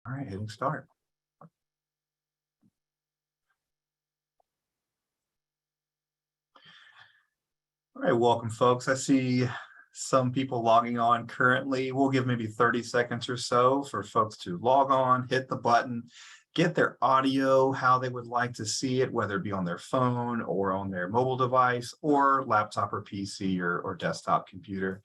All right, hitting start. All right, welcome folks. I see some people logging on currently. We'll give maybe 30 seconds or so for folks to log on, hit the button, get their audio, how they would like to see it, whether it be on their phone or on their mobile device or laptop or PC or desktop computer.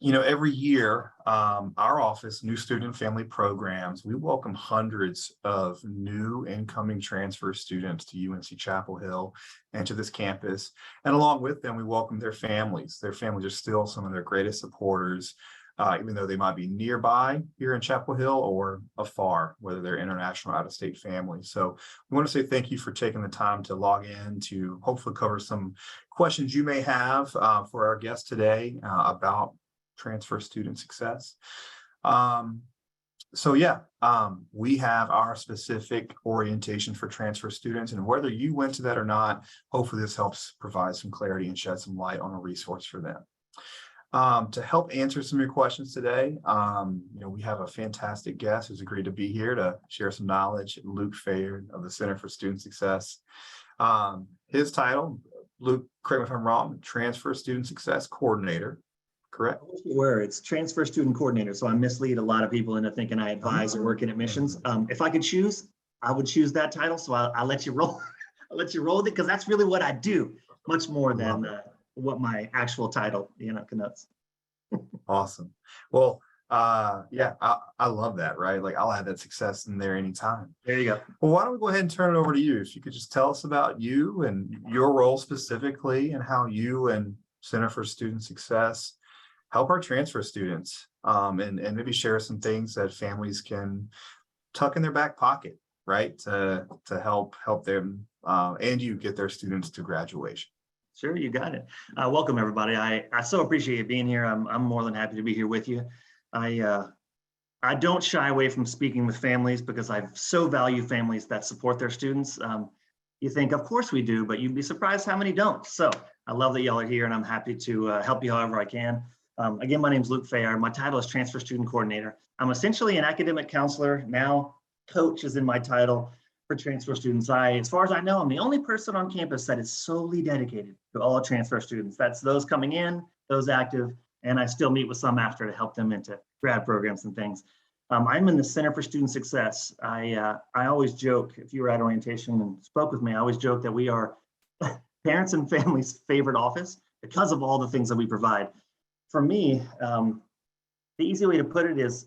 Every year, our office, New Student Family Programs, we welcome hundreds of new incoming transfer students to UNC Chapel Hill and to this campus. And along with them, we welcome their families. Their families are still some of their greatest supporters, even though they might be nearby here in Chapel Hill or afar, whether they're international or out-of-state families. So we want to say thank you for taking the time to log in to hopefully cover some questions you may have for our guest today about transfer student success. We have our specific orientation for transfer students, and whether you went to that or not, hopefully this helps provide some clarity and shed some light on a resource for them. To help answer some of your questions today, we have a fantastic guest who's agreed to be here to share some knowledge, Luke Fayard of the Center for Student Success. His title, Luke, correct me if I'm wrong, Transfer Student Success Coordinator. Correct. It's transfer student coordinator. So I mislead a lot of people into thinking I advise or work in admissions. If I could choose, I would choose that title. So I'll let you roll. I'll let you roll with it because that's really what I do, much more than what my actual title, connotes. Awesome. Well, I love that, right? Like I'll add that success in there anytime. There you go. Well, why don't we go ahead and turn it over to you? If you could just tell us about you and your role specifically and how you and Center for Student Success help our transfer students, and maybe share some things that families can tuck in their back pocket, right? To help them and you get their students to graduation. Sure, you got it. Welcome everybody. I so appreciate you being here. I'm more than happy to be here with you. I don't shy away from speaking with families because I so value families that support their students. You think, of course we do, but you'd be surprised how many don't. So I love that y'all are here and I'm happy to help you however I can. Again, my name is Luke Fayard. My title is Transfer Student Coordinator. I'm essentially an academic counselor. Now, coach is in my title for transfer students. As far as I know, I'm the only person on campus that is solely dedicated to all transfer students. That's those coming in, those active, and I still meet with some after to help them into grad programs and things. I'm in the Center for Student Success. I always joke, if you were at orientation and spoke with me, I always joke that we are parents and families' favorite office because of all the things that we provide. For me, the easy way to put it is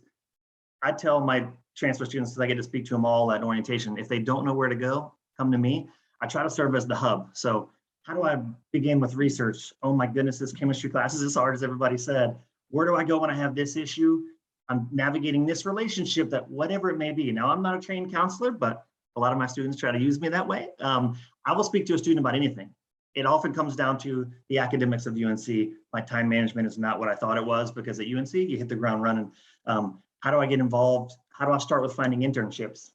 I tell my transfer students, because I get to speak to them all at orientation, if they don't know where to go, come to me. I try to serve as the hub. So how do I begin with research? Oh my goodness, this chemistry class is as hard as everybody said. Where do I go when I have this issue? I'm navigating this relationship, that whatever it may be. Now, I'm not a trained counselor, but a lot of my students try to use me that way. I will speak to a student about anything. It often comes down to the academics of UNC. My time management is not what I thought it was because at UNC, you hit the ground running. How do I get involved? How do I start with finding internships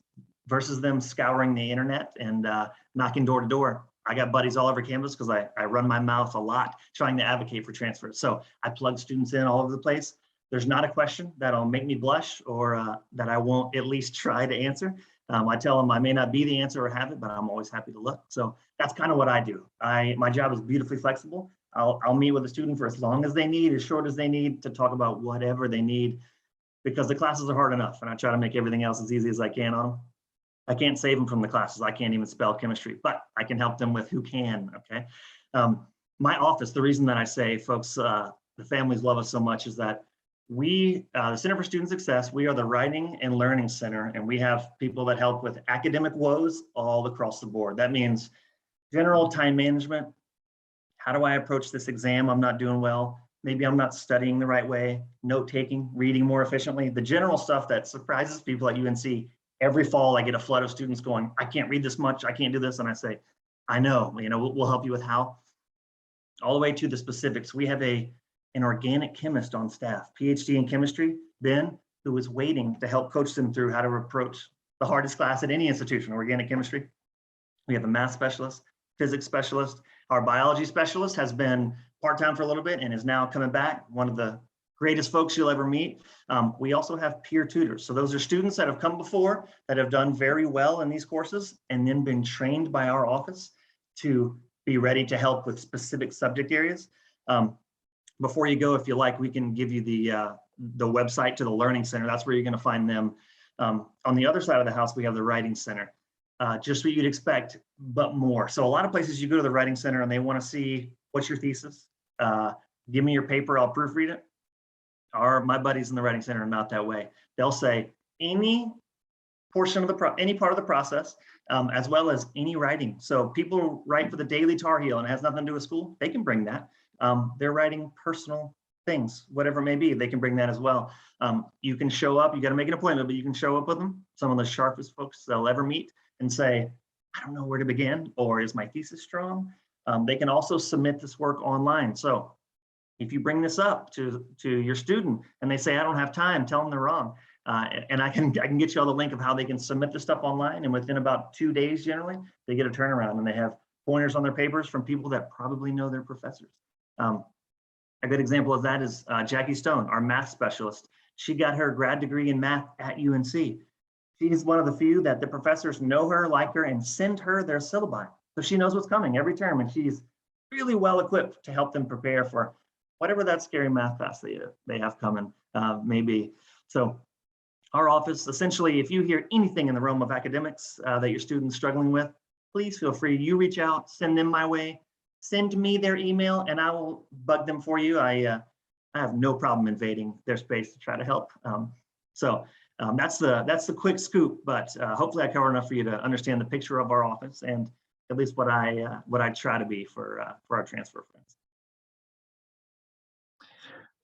versus them scouring the internet and knocking door to door? I got buddies all over campus because I run my mouth a lot trying to advocate for transfer. So I plug students in all over the place. There's not a question that'll make me blush or that I won't at least try to answer. I tell them I may not be the answer or have it, but I'm always happy to look. So that's kind of what I do. My job is beautifully flexible. I'll meet with a student for as long as they need, as short as they need, to talk about whatever they need, because the classes are hard enough and I try to make everything else as easy as I can on them. I can't save them from the classes. I can't even spell chemistry, but I can help them with who can, okay? My office, the reason that I say folks, the families love us so much is that we, the Center for Student Success, we are the Writing and Learning Center, and we have people that help with academic woes all across the board. That means general time management. How do I approach this exam? I'm not doing well. Maybe I'm not studying the right way. Note taking, reading more efficiently. The general stuff that surprises people at UNC. Every fall, I get a flood of students going, I can't read this much. I can't do this. And I say, I know, we'll help you with how. All the way to the specifics. We have an organic chemist on staff, PhD in chemistry, Ben, who is waiting to help coach them through how to approach the hardest class at any institution, organic chemistry. We have a math specialist, physics specialist. Our biology specialist has been part-time for a little bit and is now coming back, one of the greatest folks you'll ever meet. We also have peer tutors. So those are students that have come before that have done very well in these courses and then been trained by our office to be ready to help with specific subject areas. Before you go, if you like, we can give you the website to the Learning Center. That's where you're going to find them. On the other side of the house, we have the Writing Center, just what you'd expect, but more. So a lot of places you go to the Writing Center and they want to see, what's your thesis? Give me your paper, I'll proofread it. My buddies in the Writing Center are not that way. They'll say any portion of any part of the process, as well as any writing. So people write for the Daily Tar Heel and it has nothing to do with school, they can bring that. They're writing personal things, whatever it may be, they can bring that as well. You can show up, you got to make an appointment, but you can show up with them, some of the sharpest folks they'll ever meet, and say, I don't know where to begin, or is my thesis strong? They can also submit this work online. So if you bring this up to your student and they say, I don't have time, tell them they're wrong. And I can get you all the link of how they can submit the stuff online. And within about 2 days, generally, they get a turnaround and they have pointers on their papers from people that probably know their professors. A good example of that is Jackie Stone, our math specialist. She got her grad degree in math at UNC. She's one of the few that the professors know her, like her, and send her their syllabi. So she knows what's coming every term, and she's really well equipped to help them prepare for whatever that scary math class they have coming may be. So our office, essentially, if you hear anything in the realm of academics that your student's struggling with, please feel free. You reach out, send them my way, send me their email, and I will bug them for you. I have no problem invading their space to try to help. That's the quick scoop, but hopefully I covered enough for you to understand the picture of our office and at least what I try to be for our transfer friends.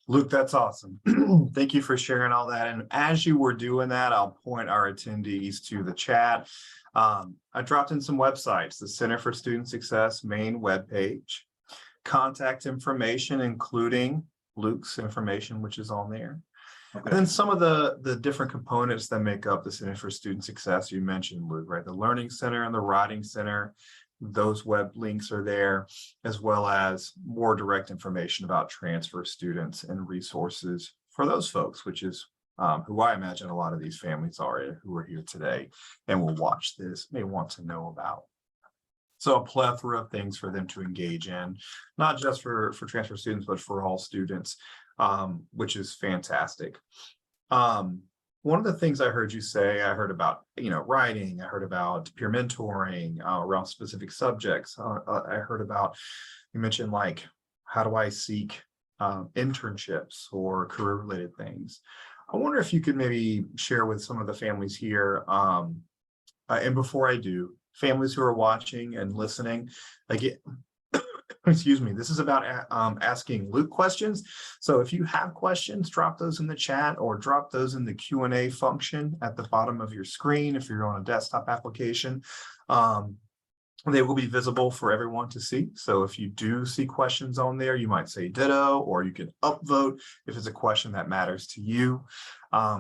Luke, that's awesome. Thank you for sharing all that. And as you were doing that, I'll point our attendees to the chat. I dropped in some websites, the Center for Student Success main webpage, contact information, including Luke's information, which is on there. Okay. And then some of the different components that make up the Center for Student Success you mentioned, Luke, right? The Learning Center and the Writing Center. Those web links are there, as well as more direct information about transfer students and resources for those folks, which is who I imagine a lot of these families are who are here today and will watch this, may want to know about. So a plethora of things for them to engage in, not just for transfer students, but for all students, which is fantastic. One of the things I heard you say, I heard about, writing, I heard about peer mentoring around specific subjects. I heard about, you mentioned like, how do I seek internships or career related things? I wonder if you could maybe share with some of the families here. And before I do, families who are watching and listening, again, excuse me, this is about asking Luke questions. So if you have questions, drop those in the chat or drop those in the Q&A function at the bottom of your screen if you're on a desktop application. They will be visible for everyone to see. So if you do see questions on there, you might say ditto, or you can upvote if it's a question that matters to you.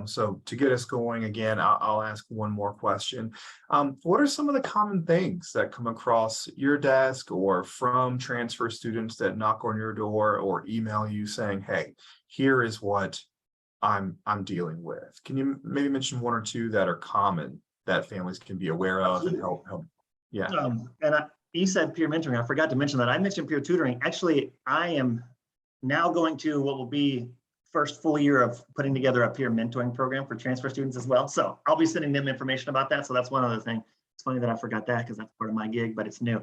So to get us going again, I'll ask one more question. What are some of the common things that come across your desk or from transfer students that knock on your door or email you saying, hey, here is what I'm dealing with? Can you maybe mention one or two that are common that families can be aware of and help? Yeah. You said peer mentoring. I forgot to mention that. I mentioned peer tutoring. Actually, I am now going to what will be first full year of putting together a peer mentoring program for transfer students as well. So I'll be sending them information about that. So that's one other thing. It's funny that I forgot that because that's part of my gig, but it's new.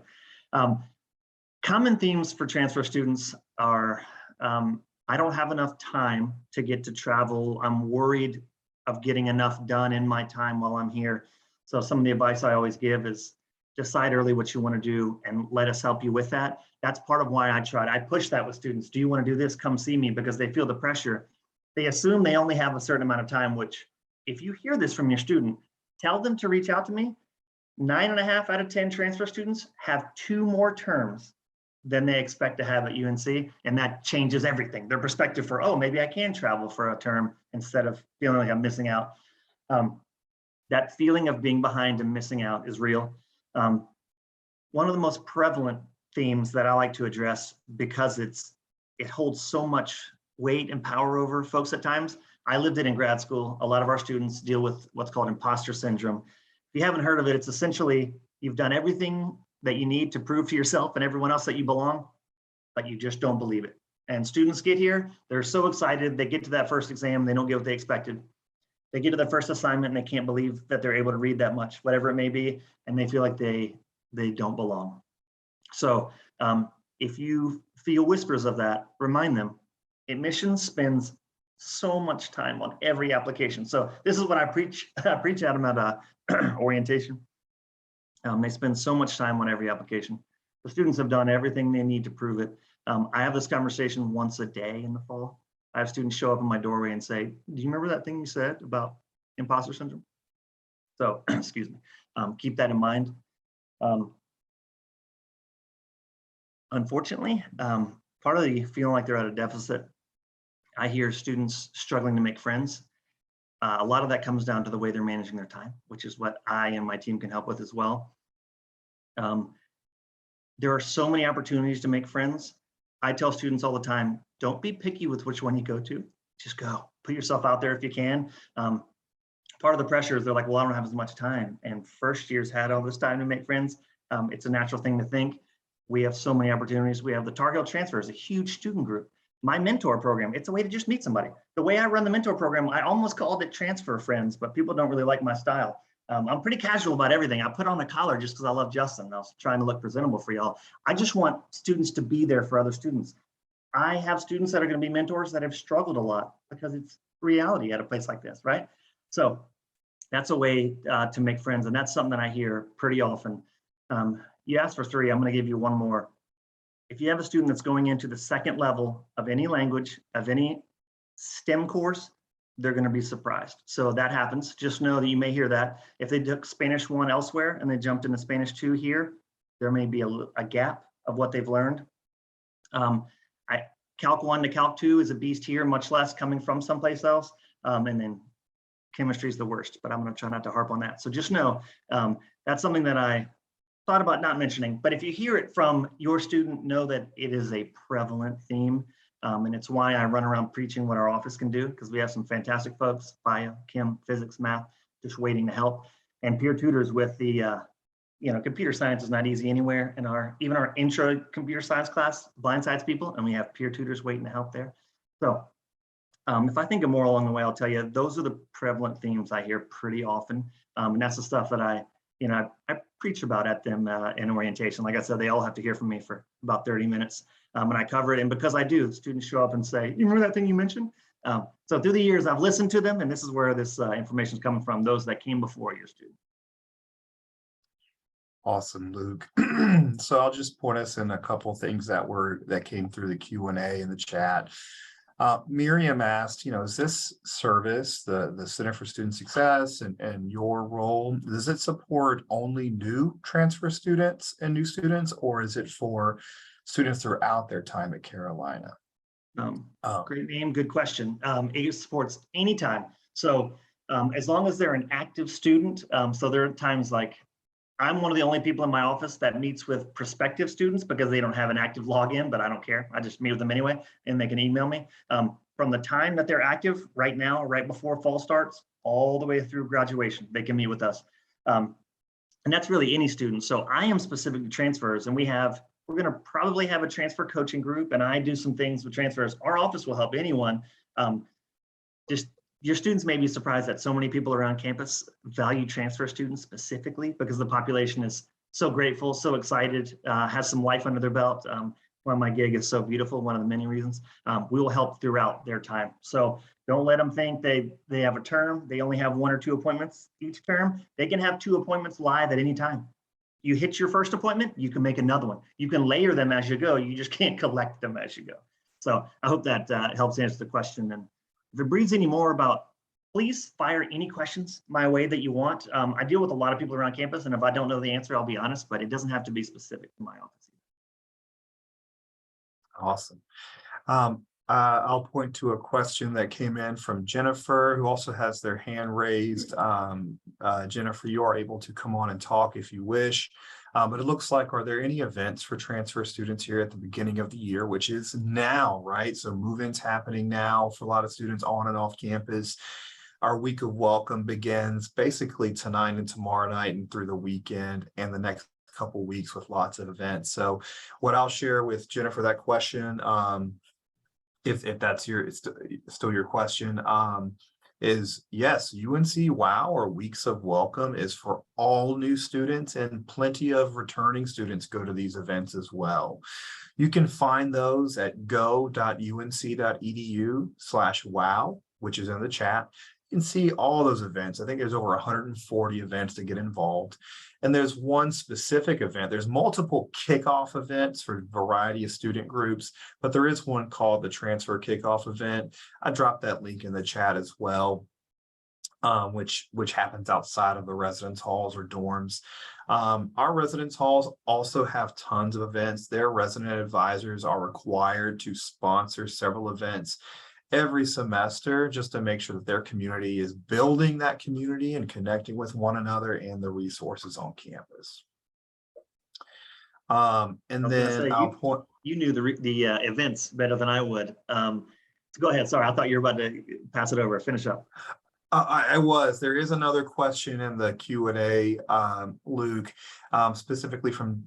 Common themes for transfer students are, I don't have enough time to get to travel. I'm worried of getting enough done in my time while I'm here. So some of the advice I always give is decide early what you want to do and let us help you with that. That's part of why I push that with students. Do you want to do this? Come see me, because they feel the pressure. They assume they only have a certain amount of time, which if you hear this from your student, tell them to reach out to me. 9.5 out of 10 transfer students have 2 more terms than they expect to have at UNC. And that changes everything. Their perspective for, oh, maybe I can travel for a term instead of feeling like I'm missing out. That feeling of being behind and missing out is real. One of the most prevalent themes that I like to address, because it holds so much weight and power over folks at times. I lived it in grad school. A lot of our students deal with what's called imposter syndrome. If you haven't heard of it, it's essentially you've done everything that you need to prove to yourself and everyone else that you belong, but you just don't believe it. And students get here, they're so excited, they get to that first exam, they don't get what they expected. They get to their first assignment and they can't believe that they're able to read that much, whatever it may be, and they feel like they don't belong. So if you feel whispers of that, remind them, admissions spends so much time on every application. So this is what I preach at them at orientation. They spend so much time on every application. The students have done everything they need to prove it. I have this conversation once a day in the fall. I have students show up in my doorway and say, do you remember that thing you said about imposter syndrome? So, excuse me, keep that in mind. Unfortunately, part of the feeling like they're at a deficit, I hear students struggling to make friends. A lot of that comes down to the way they're managing their time, which is what I and my team can help with as well. There are so many opportunities to make friends. I tell students all the time, don't be picky with which one you go to. Just go, put yourself out there if you can. Part of the pressure is they're like, well, I don't have as much time. And first years had all this time to make friends. It's a natural thing to think. We have so many opportunities. We have the Tar Heel Transfer is a huge student group. My mentor program, it's a way to just meet somebody. The way I run the mentor program, I almost called it Transfer Friends, but people don't really like my style. I'm pretty casual about everything. I put on a collar just because I love Justin. I was trying to look presentable for y'all. I just want students to be there for other students. I have students that are going to be mentors that have struggled a lot because it's reality at a place like this, right? So that's a way to make friends. And that's something that I hear pretty often. You asked for 3, I'm going to give you one more. If you have a student that's going into the second level of any language, of any STEM course, they're going to be surprised. So that happens. Just know that you may hear that. If they took Spanish 1 elsewhere and they jumped into Spanish 2 here, there may be a gap of what they've learned. Calc 1 to Calc 2 is a beast here, much less coming from someplace else. And then chemistry is the worst, but I'm going to try not to harp on that. So just know that's something that I thought about not mentioning, but if you hear it from your student, know that it is a prevalent theme. And it's why I run around preaching what our office can do, because we have some fantastic folks, bio, chem, physics, math, just waiting to help. And peer tutors with the, computer science is not easy anywhere. And even our intro computer science class blindsides people, and we have peer tutors waiting to help there. So if I think of more along the way, I'll tell you, those are the prevalent themes I hear pretty often. And that's the stuff that I preach about at them in orientation. Like I said, they all have to hear from me for about 30 minutes. And I cover it. And because I do, students show up and say, you remember that thing you mentioned? So through the years, I've listened to them, and this is where this information is coming from, those that came before your student. Awesome, Luke. So I'll just point us in a couple of things that came through the Q&A in the chat. Miriam asked, is this service, the Center for Student Success and your role, does it support only new transfer students and new students, or is it for students throughout their time at Carolina? Great name, good question. It supports anytime. So as long as they're an active student, so there are times like I'm one of the only people in my office that meets with prospective students because they don't have an active login, but I don't care. I just meet with them anyway, and they can email me. From the time that they're active right now, right before fall starts, all the way through graduation, they can meet with us. And that's really any student. So I am specific to transfers, and we're going to probably have a transfer coaching group, and I do some things with transfers. Our office will help anyone. Just your students may be surprised that so many people around campus value transfer students specifically because the population is so grateful, so excited, has some life under their belt. Why my gig is so beautiful, one of the many reasons. We will help throughout their time. So don't let them think they have a term. They only have 1 or 2 appointments each term. They can have 2 appointments live at any time. You hit your first appointment, you can make another one. You can layer them as you go. You just can't collect them as you go. So I hope that helps answer the question. And if it breeds any more about, please fire any questions my way that you want. I deal with a lot of people around campus, and if I don't know the answer, I'll be honest, but it doesn't have to be specific to my office. Awesome. I'll point to a question that came in from Jennifer, who also has their hand raised. Jennifer, you are able to come on and talk if you wish. But it looks like, are there any events for transfer students here at the beginning of the year, which is now, right? So move-ins happening now for a lot of students on and off campus. Our week of welcome begins basically tonight and tomorrow night and through the weekend and the next couple weeks with lots of events. So what I'll share with Jennifer, that question, if that's it's still your question, is yes, UNC WOW or Weeks of Welcome is for all new students, and plenty of returning students go to these events as well. You can find those at go.unc.edu/wow, which is in the chat. You can see all those events. I think there's over 140 events to get involved. And there's one specific event. There's multiple kickoff events for a variety of student groups, but there is one called the Transfer Kickoff Event. I dropped that link in the chat as well, which happens outside of the residence halls or dorms. Our residence halls also have tons of events. Their resident advisors are required to sponsor several events every semester, just to make sure that their community is building that community and connecting with one another and the resources on campus. And then I'll point. You knew the events better than I would. Go ahead. Sorry, I thought you were about to pass it over. Finish up. I was. There is another question in the Q&A, Luke, specifically from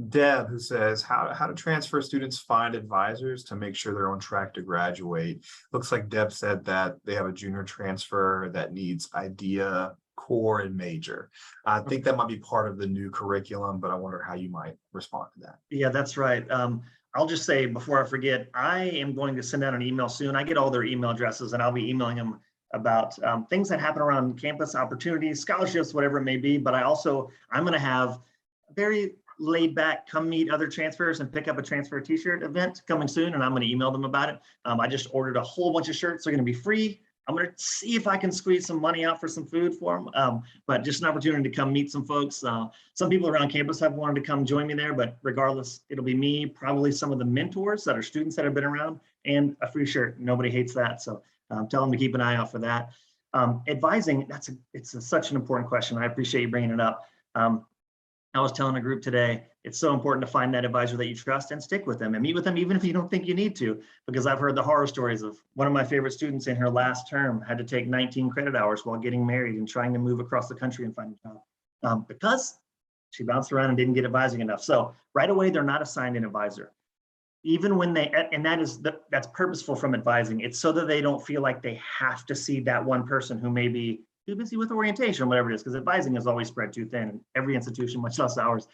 Deb, who says, how do transfer students find advisors to make sure they're on track to graduate? Looks like Deb said that they have a junior transfer that needs IDEA, core, and major. I think that might be part of the new curriculum, but I wonder how you might respond to that. Yeah, that's right. I'll just say before I forget, I am going to send out an email soon. I get all their email addresses, and I'll be emailing them about things that happen around campus, opportunities, scholarships, whatever it may be. But I'm going to have a very laid back, come meet other transfers and pick up a transfer t-shirt event coming soon. And I'm going to email them about it. I just ordered a whole bunch of shirts. They're going to be free. I'm going to see if I can squeeze some money out for some food for them. But just an opportunity to come meet some folks. Some people around campus have wanted to come join me there, but regardless, it'll be me, probably some of the mentors that are students that have been around, and a free shirt. Nobody hates that. So tell them to keep an eye out for that. Advising, it's such an important question. I appreciate you bringing it up. I was telling a group today, it's so important to find that advisor that you trust and stick with them and meet with them even if you don't think you need to, because I've heard the horror stories of one of my favorite students in her last term had to take 19 credit hours while getting married and trying to move across the country and find a job because she bounced around and didn't get advising enough. So right away, they're not assigned an advisor. Even when that's purposeful from advising. It's so that they don't feel like they have to see that one person who may be too busy with orientation or whatever it is, because advising is always spread too thin in every institution, much less ours.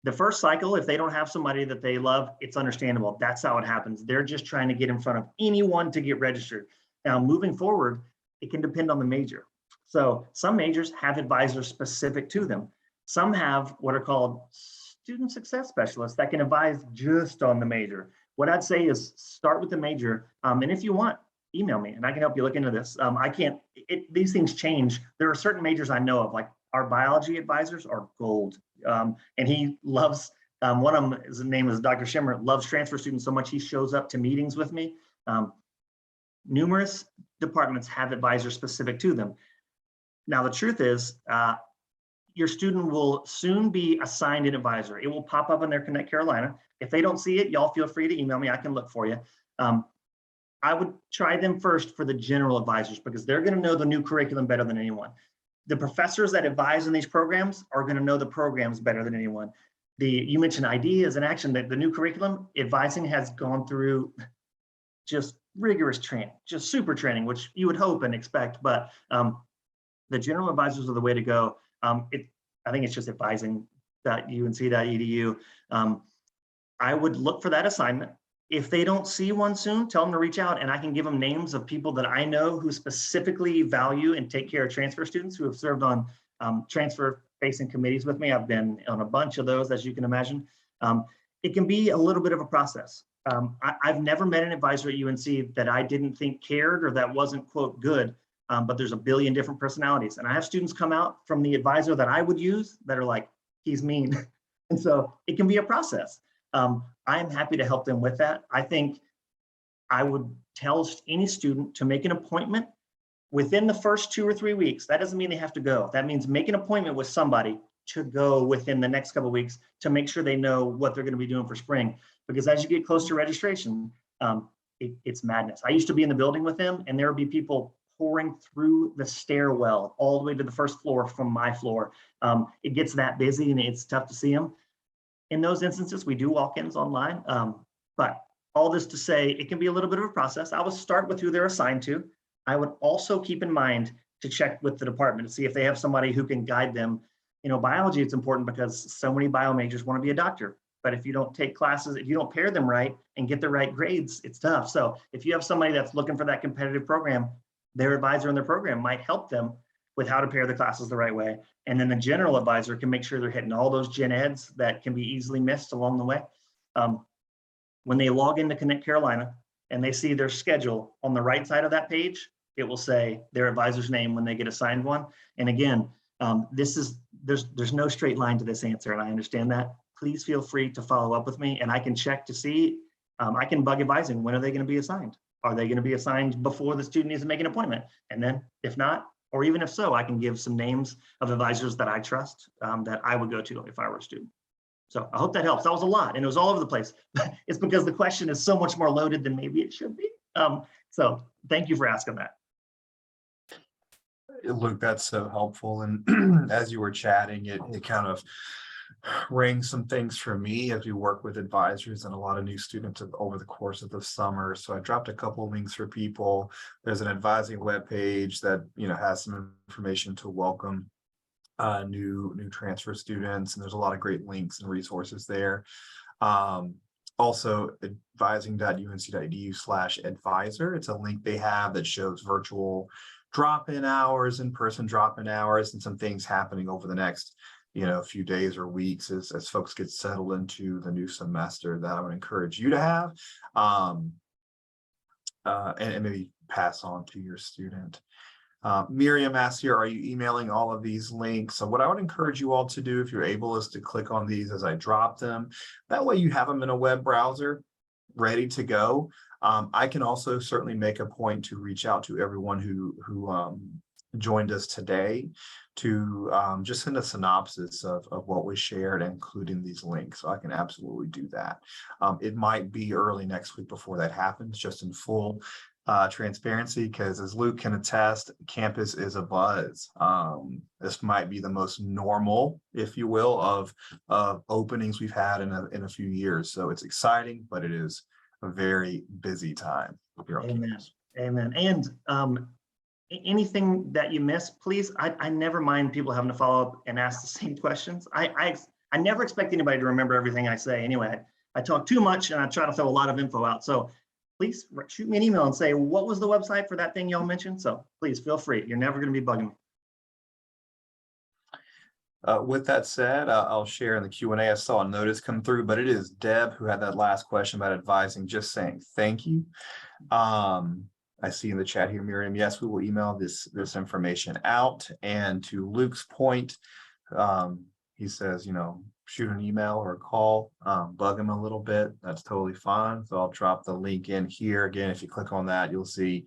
The first cycle, if they don't have somebody that they love, it's understandable. That's how it happens. They're just trying to get in front of anyone to get registered. Now, moving forward, it can depend on the major. So some majors have advisors specific to them. Some have what are called student success specialists that can advise just on the major. What I'd say is start with the major. And if you want, email me and I can help you look into this. These things change. There are certain majors I know of, like our biology advisors are gold. And he loves, one of them, his name is Dr. Shimmer, loves transfer students so much he shows up to meetings with me. Numerous departments have advisors specific to them. Now, the truth is, your student will soon be assigned an advisor. It will pop up in their Connect Carolina. If they don't see it, y'all feel free to email me. I can look for you. I would try them first for the general advisors because they're going to know the new curriculum better than anyone. The professors that advise in these programs are going to know the programs better than anyone. You mentioned ideas and action. The new curriculum, advising has gone through just rigorous training, just super training, which you would hope and expect. But the general advisors are the way to go. I think it's just advising.unc.edu. I would look for that assignment. If they don't see one soon, tell them to reach out and I can give them names of people that I know who specifically value and take care of transfer students who have served on transfer facing committees with me. I've been on a bunch of those, as you can imagine. It can be a little bit of a process. I've never met an advisor at UNC that I didn't think cared or that wasn't, quote, good. But there's a billion different personalities. And I have students come out from the advisor that I would use that are like, he's mean. And so it can be a process. I am happy to help them with that. I think I would tell any student to make an appointment within the first 2 or 3 weeks. That doesn't mean they have to go. That means make an appointment with somebody to go within the next couple of weeks to make sure they know what they're going to be doing for spring. Because as you get close to registration, it's madness. I used to be in the building with them, and there would be people pouring through the stairwell all the way to the first floor from my floor. It gets that busy and it's tough to see them. In those instances, we do walk-ins online, but all this to say, it can be a little bit of a process. I will start with who they're assigned to. I would also keep in mind to check with the department to see if they have somebody who can guide them. You know, biology, it's important because so many bio majors want to be a doctor. But if you don't take classes, if you don't pair them right and get the right grades, it's tough. So if you have somebody that's looking for that competitive program, their advisor in their program might help them with how to pair the classes the right way. And then the general advisor can make sure they're hitting all those gen eds that can be easily missed along the way. When they log into Connect Carolina and they see their schedule on the right side of that page, it will say their advisor's name when they get assigned one. And again, there's no straight line to this answer, and I understand that. Please feel free to follow up with me, and I can check to see, I can bug advising, when are they going to be assigned? Are they going to be assigned before the student needs to make an appointment? And then if not, or even if so, I can give some names of advisors that I trust that I would go to if I were a student. So I hope that helps. That was a lot, and it was all over the place. It's because the question is so much more loaded than maybe it should be. So thank you for asking that. Luke, that's so helpful. And as you were chatting, it kind of rang some things for me as we work with advisors and a lot of new students over the course of the summer. So I dropped a couple of links for people. There's an advising webpage that has some information to welcome new transfer students, and there's a lot of great links and resources there. Also, advising.unc.edu/advisor. It's a link they have that shows virtual drop-in hours, in-person drop-in hours, and some things happening over the next few days or weeks as folks get settled into the new semester that I would encourage you to have, and maybe pass on to your student. Miriam asks here, are you emailing all of these links? So what I would encourage you all to do, if you're able, is to click on these as I drop them. That way you have them in a web browser ready to go. I can also certainly make a point to reach out to everyone who joined us today to just send a synopsis of what was shared, including these links. So I can absolutely do that. It might be early next week before that happens, just in full transparency, because as Luke can attest, campus is a buzz. This might be the most normal, if you will, of openings we've had in a few years. So it's exciting, but it is a very busy time here on campus. Amen. And anything that you miss, please, I never mind people having to follow up and ask the same questions. I never expect anybody to remember everything I say. Anyway, I talk too much and I try to throw a lot of info out. So please shoot me an email and say, what was the website for that thing y'all mentioned? So please feel free. You're never going to be bugging me. With that said, I'll share in the Q&A. I saw a notice come through, but it is Deb who had that last question about advising, just saying thank you. I see in the chat here, Miriam, yes, we will email this information out. And to Luke's point, he says, shoot an email or a call, bug him a little bit. That's totally fine. So I'll drop the link in here. Again, if you click on that, you'll see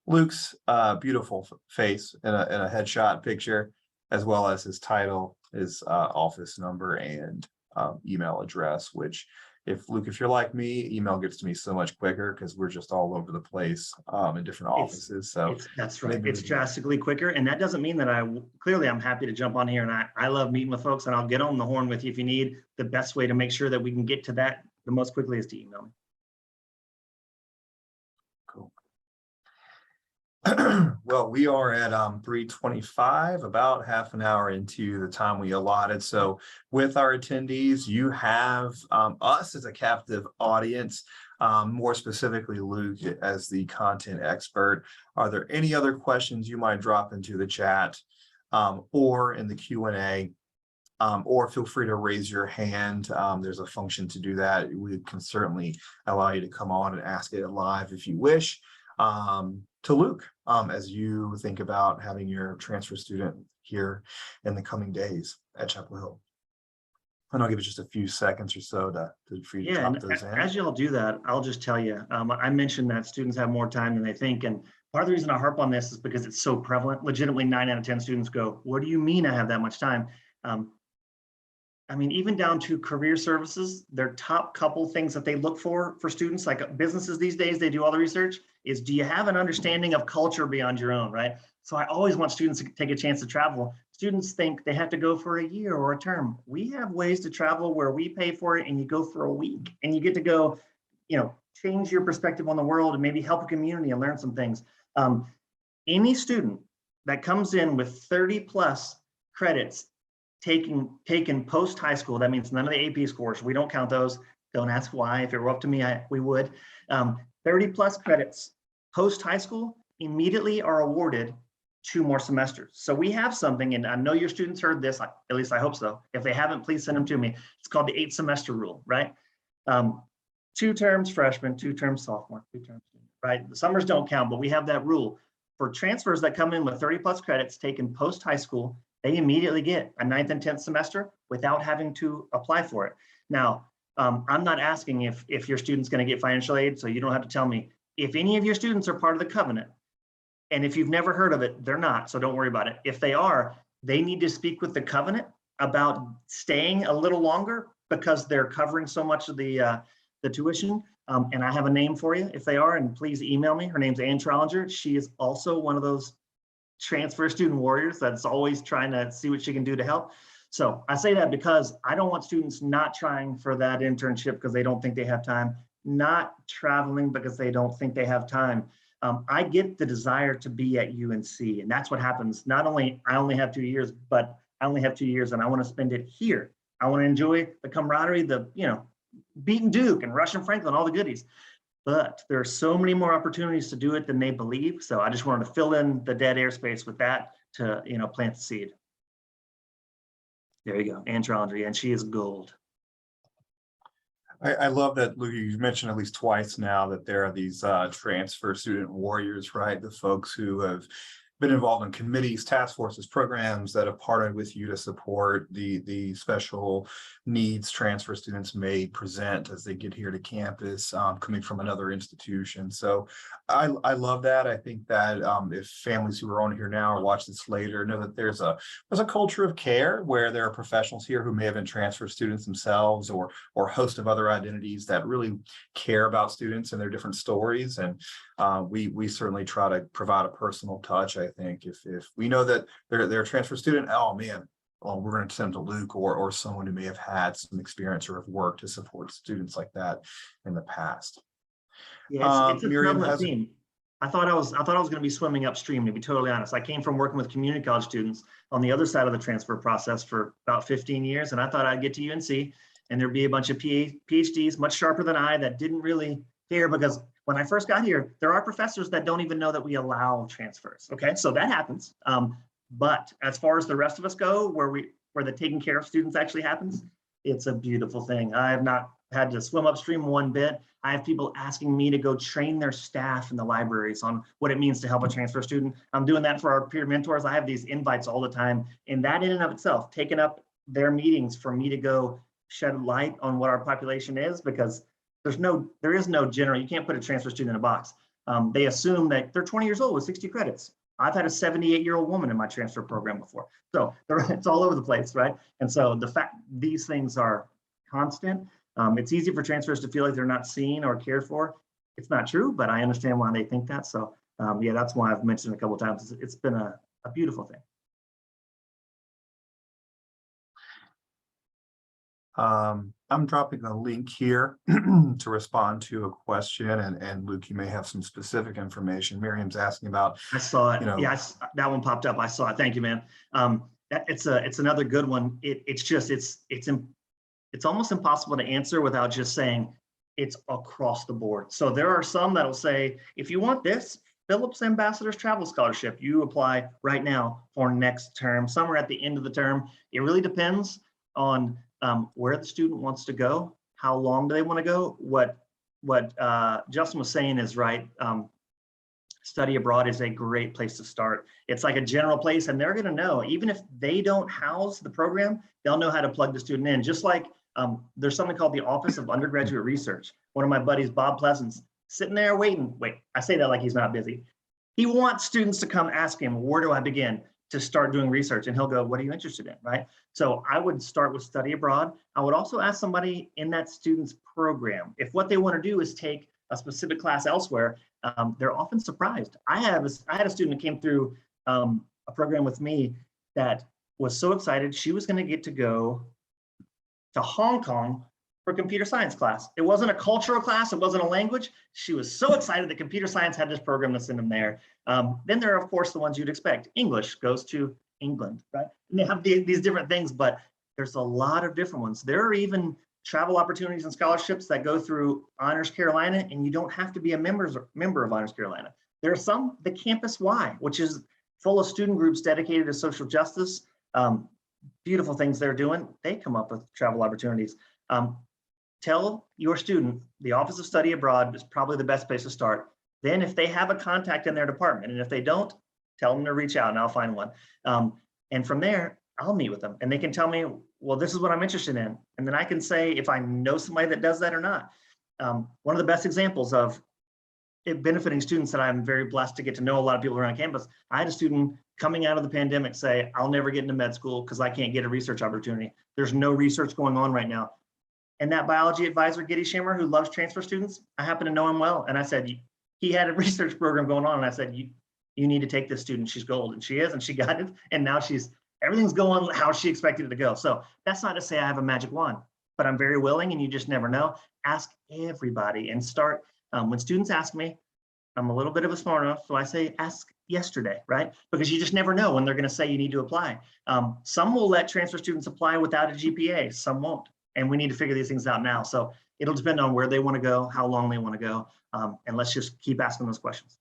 Luke's beautiful face in a headshot picture, as well as his title, his office number, and email address, which if you're like me, email gets to me so much quicker because we're just all over the place in different offices. So that's right. It's drastically quicker. And that doesn't mean that I'm happy to jump on here, and I love meeting with folks, and I'll get on the horn with you if you need. The best way to make sure that we can get to that the most quickly is to email me. Cool. Well, we are at 3:25, about half an hour into the time we allotted. So with our attendees, you have us as a captive audience, more specifically Luke as the content expert. Are there any other questions you might drop into the chat or in the Q&A? Or feel free to raise your hand. There's a function to do that. We can certainly allow you to come on and ask it live if you wish. To Luke, as you think about having your transfer student here in the coming days at Chapel Hill. And I'll give it just a few seconds or so for you to drop those in. As y'all do that, I'll just tell you, I mentioned that students have more time than they think. And part of the reason I harp on this is because it's so prevalent. Legitimately, 9 out of 10 students go, what do you mean I have that much time? I mean, even down to career services, their top couple things that they look for students, like businesses these days, they do all the research, is do you have an understanding of culture beyond your own, right? So I always want students to take a chance to travel. Students think they have to go for a year or a term. We have ways to travel where we pay for it and you go for a week and you get to go, change your perspective on the world and maybe help a community and learn some things. Any student that comes in with 30 plus credits taken post high school, that means none of the AP scores, we don't count those. Don't ask why. If it were up to me, we would. 30 plus credits post high school immediately are awarded 2 more semesters. So we have something, and I know your students heard this, at least I hope so. If they haven't, please send them to me. It's called the 8 semester rule, right? 2 terms freshman, 2 terms sophomore, 2 terms junior, right? The summers don't count, but we have that rule. For transfers that come in with 30 plus credits taken post high school, they immediately get a 9th and 10th semester without having to apply for it. Now, I'm not asking if your student's going to get financial aid, so you don't have to tell me. If any of your students are part of the covenant, and if you've never heard of it, they're not, so don't worry about it. If they are, they need to speak with the covenant about staying a little longer because they're covering so much of the tuition. And I have a name for you if they are, and please email me. Her name's Ann Trollinger. She is also one of those transfer student warriors that's always trying to see what she can do to help. So I say that because I don't want students not trying for that internship because they don't think they have time, not traveling because they don't think they have time. I get the desire to be at UNC, and that's what happens. Not only I only have 2 years, but I only have 2 years and I want to spend it here. I want to enjoy the camaraderie, beating Duke and Rush and Franklin, all the goodies. But there are so many more opportunities to do it than they believe. So I just wanted to fill in the dead airspace with that to, plant the seed. There you go, Ann Trollinger, and she is gold. I love that, Luke, you mentioned at least twice now that there are these transfer student warriors, right? The folks who have been involved in committees, task forces, programs that have partnered with you to support the special needs transfer students may present as they get here to campus, coming from another institution. So I love that. I think that if families who are on here now or watch this later know that there's a culture of care where there are professionals here who may have been transfer students themselves or a host of other identities that really care about students and their different stories. And we certainly try to provide a personal touch. I think if we know that they're a transfer student, oh man, well, we're going to send them to Luke or someone who may have had some experience or have worked to support students like that in the past. Yeah, it's a Miriam prevalent has theme. I thought I was going to be swimming upstream, to be totally honest. I came from working with community college students on the other side of the transfer process for about 15 years, and I thought I'd get to UNC and there'd be a bunch of PhDs much sharper than I that didn't really care, because when I first got here, there are professors that don't even know that we allow transfers. Okay, so that happens. But as far as the rest of us go, where the taking care of students actually happens, it's a beautiful thing. I have not had to swim upstream one bit. I have people asking me to go train their staff in the libraries on what it means to help a transfer student. I'm doing that for our peer mentors. I have these invites all the time, and that in and of itself, taking up their meetings for me to go shed light on what our population is, because there is no general, you can't put a transfer student in a box. They assume that they're 20 years old with 60 credits. I've had a 78-year-old woman in my transfer program before. So it's all over the place, right? And so the fact these things are constant, it's easy for transfers to feel like they're not seen or cared for. It's not true, but I understand why they think that. So yeah, that's why I've mentioned it a couple of times. It's been a beautiful thing. I'm dropping a link here to respond to a question, and Luke, you may have some specific information. Miriam's asking about. I saw it. Yeah, that one popped up. I saw it. Thank you, man. It's another good one. It's almost impossible to answer without just saying it's across the board. So there are some that'll say, if you want this Phillips Ambassador's Travel Scholarship, you apply right now for next term. Some are at the end of the term. It really depends on where the student wants to go, how long do they want to go. What Justin was saying is right. Study abroad is a great place to start. It's like a general place, and they're going to know, even if they don't house the program, they'll know how to plug the student in. Just like there's something called the Office of Undergraduate Research. One of my buddies, Bob Pleasant's, sitting there waiting. Wait, I say that like he's not busy. He wants students to come ask him, where do I begin? to start doing research, and he'll go, what are you interested in, right? So I would start with study abroad. I would also ask somebody in that student's program, if what they want to do is take a specific class elsewhere, they're often surprised. I had a student that came through a program with me that was so excited. She was going to get to go to Hong Kong for computer science class. It wasn't a cultural class. It wasn't a language. She was so excited that computer science had this program to send them there. Then there are, of course, the ones you'd expect. English goes to England, right? And they have these different things, but there's a lot of different ones. There are even travel opportunities and scholarships that go through Honors Carolina, and you don't have to be a member of Honors Carolina. There are some, the Campus Y, which is full of student groups dedicated to social justice. Beautiful things they're doing. They come up with travel opportunities. Tell your student the Office of Study Abroad is probably the best place to start. Then if they have a contact in their department, and if they don't, tell them to reach out and I'll find one. And from there, I'll meet with them and they can tell me, well, this is what I'm interested in. And then I can say if I know somebody that does that or not. One of the best examples of it benefiting students that I'm very blessed to get to know a lot of people around campus. I had a student coming out of the pandemic say, I'll never get into med school because I can't get a research opportunity. There's no research going on right now. And that biology advisor, Giddy Shimmer, who loves transfer students, I happen to know him well. And I said, he had a research program going on. And I said, you need to take this student. She's gold. And she is, and she got it. And now everything's going how she expected it to go. So that's not to say I have a magic wand, but I'm very willing, and you just never know. Ask everybody and start. When students ask me, I'm a little bit of a smart enough, so I say ask yesterday, right? Because you just never know when they're going to say you need to apply. Some will let transfer students apply without a GPA, some won't. And we need to figure these things out now. So it'll depend on where they want to go, how long they want to go, and let's just keep asking those questions.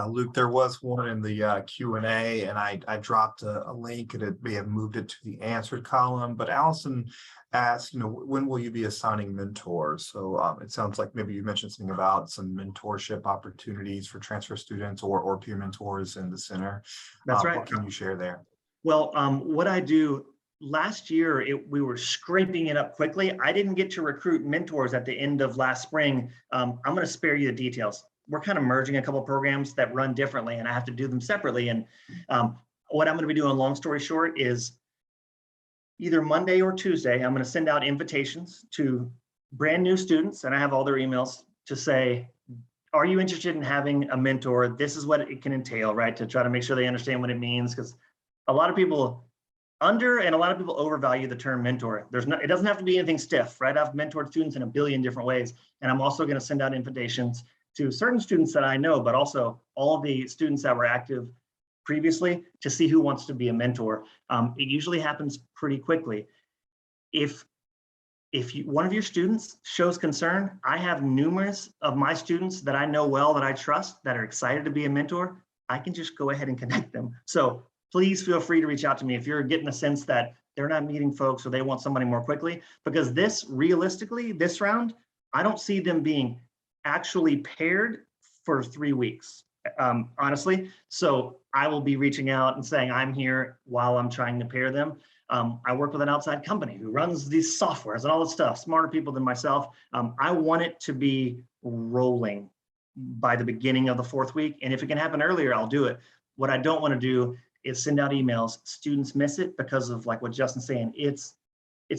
Luke, there was one in the Q&A, and I dropped a link, and it may have moved it to the answered column. But Allison asked, when will you be assigning mentors? So it sounds like maybe you mentioned something about some mentorship opportunities for transfer students or peer mentors in the center. That's right. What can you share there? Well, what I do last year, we were scraping it up quickly. I didn't get to recruit mentors at the end of last spring. I'm going to spare you the details. We're kind of merging a couple of programs that run differently, and I have to do them separately. And what I'm going to be doing, long story short, is either Monday or Tuesday, I'm going to send out invitations to brand new students, and I have all their emails, to say, are you interested in having a mentor? This is what it can entail, right? To try to make sure they understand what it means, because a lot of people and a lot of people overvalue the term mentor. It doesn't have to be anything stiff, right? I've mentored students in a billion different ways, and I'm also going to send out invitations to certain students that I know, but also all of the students that were active previously, to see who wants to be a mentor. It usually happens pretty quickly. If one of your students shows concern, I have numerous of my students that I know well, that I trust, that are excited to be a mentor. I can just go ahead and connect them. So please feel free to reach out to me if you're getting a sense that they're not meeting folks or they want somebody more quickly, because realistically, this round, I don't see them being actually paired for 3 weeks, honestly. So I will be reaching out and saying I'm here while I'm trying to pair them. I work with an outside company who runs these softwares and all this stuff, smarter people than myself. I want it to be rolling by the beginning of the 4th week. And if it can happen earlier, I'll do it. What I don't want to do is send out emails. Students miss it because of, like what Justin's saying, it's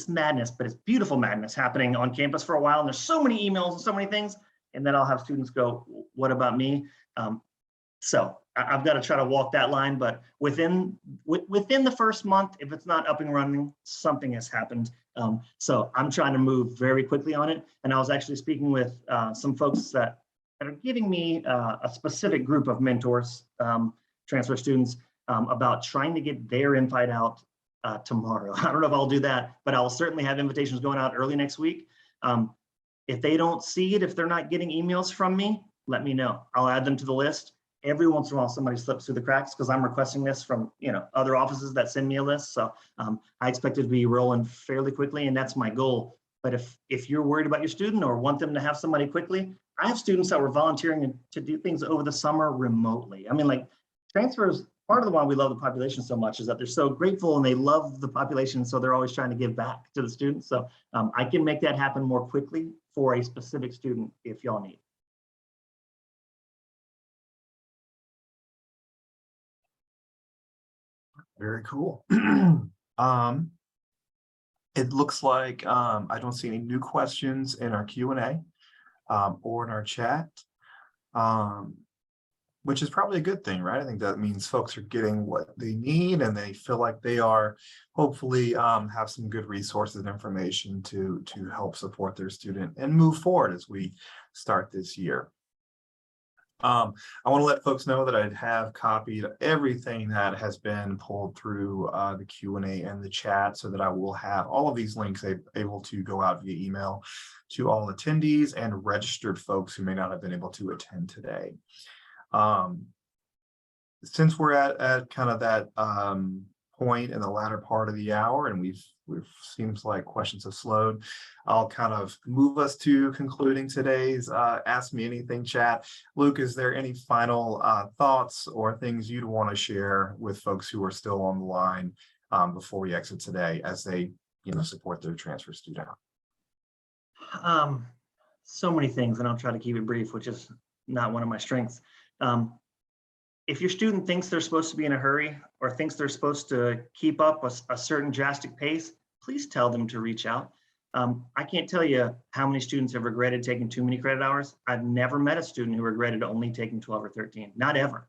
madness, but it's beautiful madness happening on campus for a while. And there's so many emails and so many things. And then I'll have students go, what about me? So I've got to try to walk that line, but within the first month, if it's not up and running, something has happened. So I'm trying to move very quickly on it. And I was actually speaking with some folks that are giving me a specific group of mentors, transfer students, about trying to get their invite out tomorrow. I don't know if I'll do that, but I'll certainly have invitations going out early next week. If they don't see it, if they're not getting emails from me, let me know. I'll add them to the list. Every once in a while, somebody slips through the cracks because I'm requesting this from other offices that send me a list. So I expect it to be rolling fairly quickly, and that's my goal. But if you're worried about your student or want them to have somebody quickly, I have students that were volunteering to do things over the summer remotely. I mean, like, transfers, part of the why we love the population so much is that they're so grateful and they love the population, so they're always trying to give back to the students. So I can make that happen more quickly for a specific student if y'all need. Very cool. Um, it looks like I don't see any new questions in our Q&A or in our chat, um, which is probably a good thing, right? I think that means folks are getting what they need and they feel like they are hopefully have some good resources and information to help support their student and move forward as we start this year. I want to let folks know that I have copied everything that has been pulled through the Q&A and the chat, so that I will have all of these links able to go out via email to all attendees and registered folks who may not have been able to attend today. Since we're at kind of that point in the latter part of the hour, and we've seems like questions have slowed, I'll kind of move us to concluding today's Ask Me Anything chat. Luke, is there any final thoughts or things you'd want to share with folks who are still on the line before we exit today, as they support their transfer student? So many things, and I'll try to keep it brief, which is not one of my strengths. If your student thinks they're supposed to be in a hurry or thinks they're supposed to keep up a certain drastic pace, please tell them to reach out. I can't tell you how many students have regretted taking too many credit hours. I've never met a student who regretted only taking 12 or 13, not ever.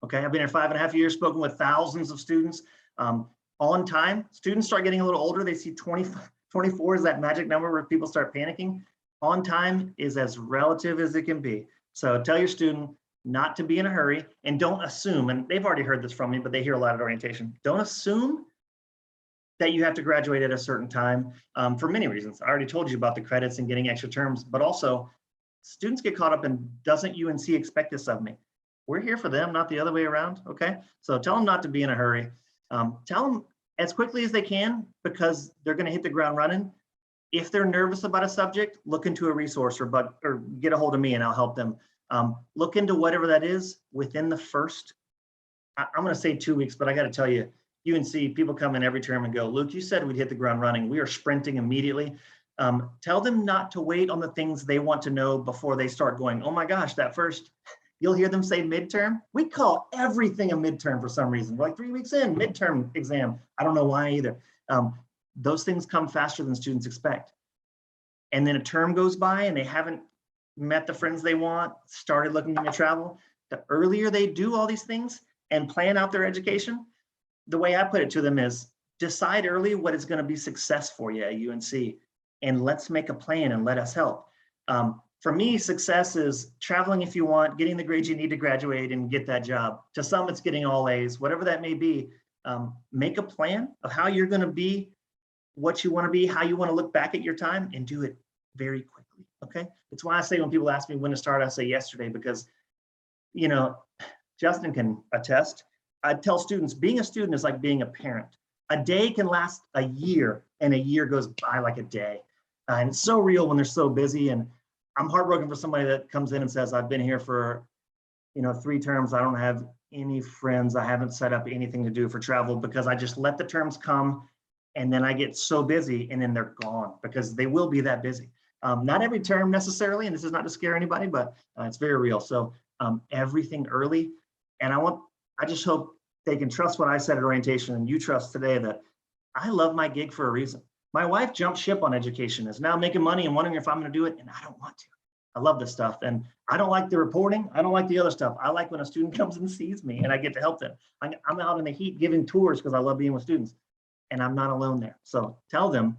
Okay, I've been here 5.5 years, spoken with thousands of students. On time, students start getting a little older. They see 24 is that magic number where people start panicking. On time is as relative as it can be. So tell your student not to be in a hurry, and don't assume, and they've already heard this from me, but they hear a lot at orientation, don't assume that you have to graduate at a certain time for many reasons. I already told you about the credits and getting extra terms, but also students get caught up in, doesn't UNC expect this of me? We're here for them, not the other way around, okay? So tell them not to be in a hurry. Tell them as quickly as they can, because they're gonna hit the ground running. If they're nervous about a subject, look into a resource or get a hold of me and I'll help them. Look into whatever that is within the first, I'm going to say 2 weeks, but I got to tell you, UNC, people come in every term and go, Luke, you said we'd hit the ground running. We are sprinting immediately. Tell them not to wait on the things they want to know before they start going, oh my gosh, that first, you'll hear them say midterm. We call everything a midterm for some reason. We're like 3 weeks in, midterm exam. I don't know why either. Those things come faster than students expect. And then a term goes by and they haven't met the friends they want, started looking into travel. The earlier they do all these things and plan out their education, the way I put it to them is decide early what is going to be success for you at UNC, and let's make a plan and let us help. For me, success is traveling if you want, getting the grades you need to graduate and get that job. To some, it's getting all A's, whatever that may be. Make a plan of how you're going to be, what you want to be, how you want to look back at your time, and do it very quickly. Okay. It's why I say when people ask me when to start, I say yesterday, because, Justin can attest. I tell students, being a student is like being a parent. A day can last a year and a year goes by like a day. And it's so real when they're so busy. And I'm heartbroken for somebody that comes in and says, I've been here for, 3 terms. I don't have any friends. I haven't set up anything to do for travel because I just let the terms come. And then I get so busy and then they're gone because they will be that busy. Not every term necessarily, and this is not to scare anybody, but it's very real. So everything early. And I just hope they can trust what I said at orientation, and you trust today that I love my gig for a reason. My wife jumped ship on education, is now making money and wondering if I'm going to do it, and I don't want to. I love this stuff, and I don't like the reporting. I don't like the other stuff. I like when a student comes and sees me and I get to help them. I'm out in the heat giving tours because I love being with students, and I'm not alone there. So tell them,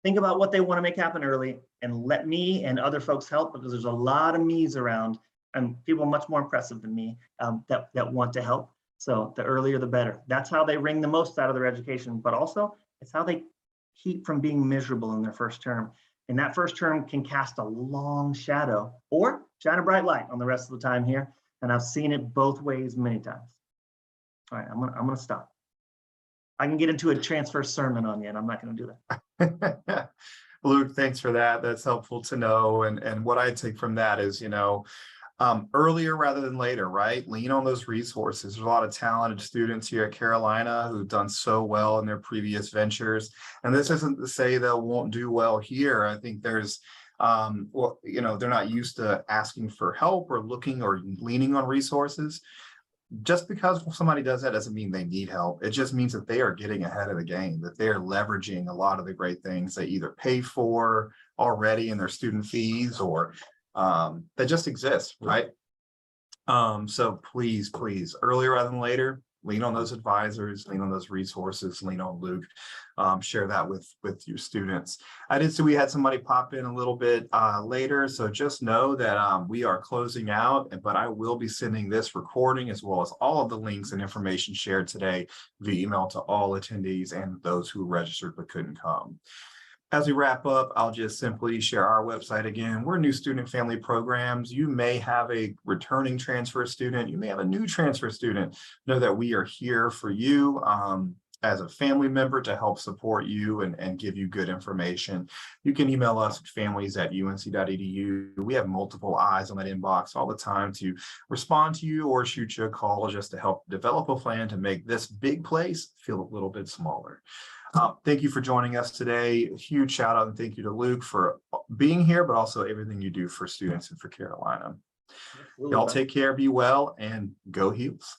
think about what they want to make happen early, and let me and other folks help, because there's a lot of me's around and people much more impressive than me that want to help. So the earlier, the better. That's how they wring the most out of their education, but also it's how they keep from being miserable in their first term. And that first term can cast a long shadow or shine a bright light on the rest of the time here. And I've seen it both ways many times. All right, I'm gonna stop. I can get into a transfer sermon on you, and I'm not gonna do that. Luke, thanks for that. That's helpful to know. And what I take from that is, earlier rather than later, right? Lean on those resources. There's a lot of talented students here at Carolina who've done so well in their previous ventures. And this isn't to say they won't do well here. I think there's, they're not used to asking for help or looking or leaning on resources. just because somebody does that doesn't mean they need help. It just means that they are getting ahead of the game, that they are leveraging a lot of the great things they either pay for already in their student fees or that just exist, right? So please, earlier rather than later, lean on those advisors, lean on those resources, lean on Luke, share that with your students. I did see we had somebody pop in a little bit later, so just know that we are closing out, but I will be sending this recording as well as all of the links and information shared today via email to all attendees and those who registered but couldn't come. As we wrap up, I'll just simply share our website again. We're new student family programs. You may have a returning transfer student. You may have a new transfer student. Know that we are here for you as a family member to help support you and give you good information. You can email us at families@unc.edu. We have multiple eyes on that inbox all the time to respond to you or shoot you a call just to help develop a plan to make this big place feel a little bit smaller. Thank you for joining us today. A huge shout out and thank you to Luke for being here, but also everything you do for students and for Carolina. Y'all take care, be well, and go Heels.